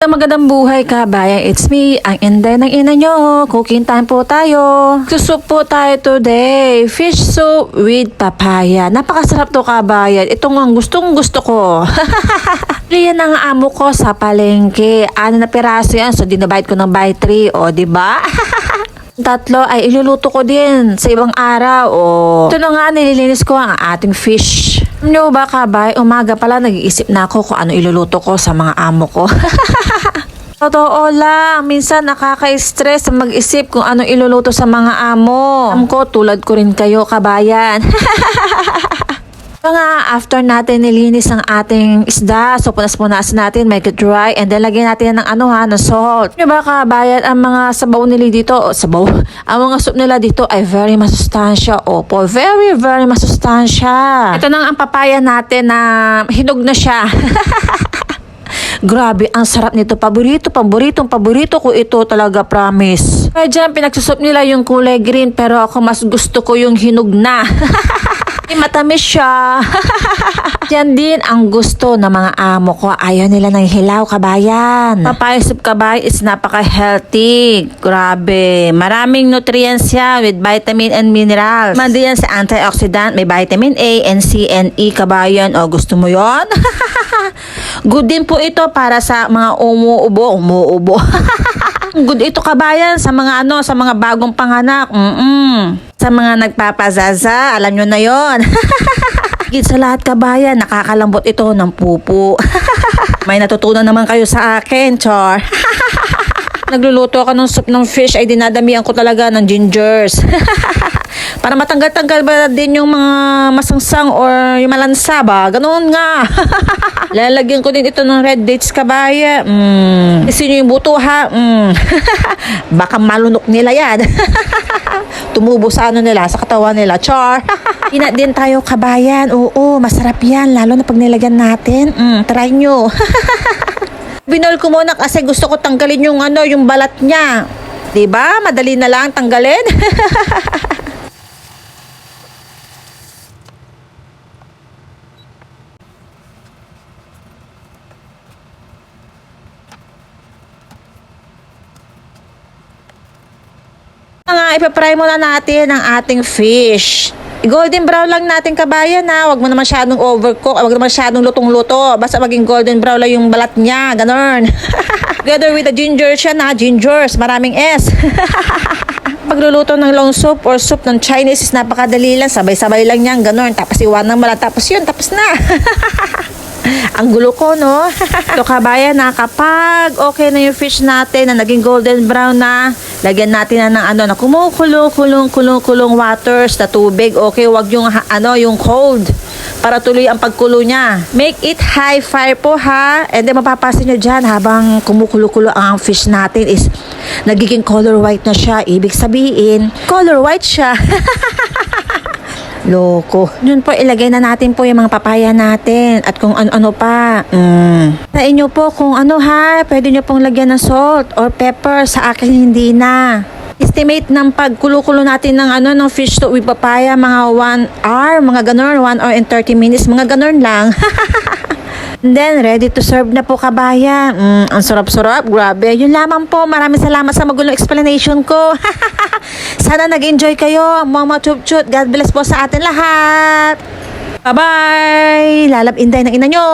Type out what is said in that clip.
Magandang buhay kabayan, it's me, ang Inday ng ina nyo. Cooking time po tayo. Soup po tayo today. Fish soup with papaya. Napakasarap to kabayan. Ito nga gustong gusto ko. Yan ang amo ko sa palengke. 6 na piraso yan, so dinabite ko ng by 3. O, diba? 3 ay iluluto ko din sa ibang araw. O, ito na nga, nililinis ko ang ating fish. Nyo ba kabay, umaga pala nag-iisip na ako kung ano iluluto ko sa mga amo ko. Totoo lang, minsan nakaka-stress mag-isip kung ano iluluto sa mga amo. Alam ko, tulad ko rin kayo kabayan. Nga, after natin nilinis ang ating isda, so punas-punasan natin, make it dry, and then lagyan natin ng ng salt. Yung ba kabayan, ang mga sabaw nila dito, ang mga soup nila dito ay very masustansya. Opo, very masustansya. Ito nang ang papaya natin na hinog na siya. Grabe, ang sarap nito. Paborito ko ito talaga, promise. Kaya dyan, pinagsusup nila yung kulay green, pero ako mas gusto ko yung hinog na. Matamis siya. Yan din ang gusto ng mga amo ko. Ayaw nila ng hilaw kabayan. Papaya soup kabay is napaka-healthy. Grabe. Maraming nutrients siya with vitamin and minerals. Mandi yan sa antioxidant. May vitamin A and C and E kabayan. O, gusto mo yon? Good din po ito para sa mga umuubo. Good ito kabayan sa mga sa mga bagong panganak. Sa mga nagpapazaza, alam nyo na yon. Higit sa lahat kabayan, nakakalambot ito ng pupo. May natutunan naman kayo sa akin, char. Nagluluto ako ng soup ng fish ay dinadamihan ko talaga ng gingers. Para matanggal-tanggal ba din yung mga masangsang or yung malansa ba? Ganoon nga. Lalagyan ko din ito ng red dates kabaya. Kasi yung buto ha. Baka malunok nila yan. Tumubo sa nila, sa katawan nila. Char. Ina din tayo kabayan. Oo, masarap yan. Lalo na pag nilagyan natin. Try nyo. Binol ko muna kasi gusto ko tanggalin yung yung balat niya. Diba? Madali na lang tanggalin. Ipapry muna natin ang ating fish. Golden brown lang natin kabayan na. Huwag mo na masyadong overcook. Huwag na masyadong lutong-luto. Basta maging golden brown lang yung balat niya. Ganon. Together with the ginger siya na. Gingers. Maraming S. Pagluluto ng long soup or soup ng Chinese is napakadali lang. Sabay-sabay lang yan. Ganon. Tapos iwan ng balat. Tapos yun. Tapos na. Ang gulo ko, no? So, kabayan na, kapag okay na yung fish natin na naging golden brown na, lagyan natin na ng na kumukulong waters na tubig. Okay, wag yung yung cold para tuloy ang pagkulo niya. Make it high fire po ha. And then mapapasin nyo dyan habang kumukulo ang fish natin is nagiging color white na siya. Ibig sabihin, color white siya. Loko. Yun po, ilagay na natin po yung mga papaya natin at kung ano pa. Sa inyo po kung pwede nyo pong lagyan ng salt or pepper. Sa akin hindi na. Estimate ng pagkulo-kulo natin ng fish soup with papaya, mga 1 hour, mga ganon, 1 hour and 30 minutes, mga ganon lang. And then, ready to serve na po kabayan. Ang sarap-sarap. Grabe. Yun lamang po. Maraming salamat sa magulong explanation ko. Sana nag-enjoy kayo. Mama Chup-Chut. God bless po sa atin lahat. Bye-bye. Lalab Inday ng ina nyo.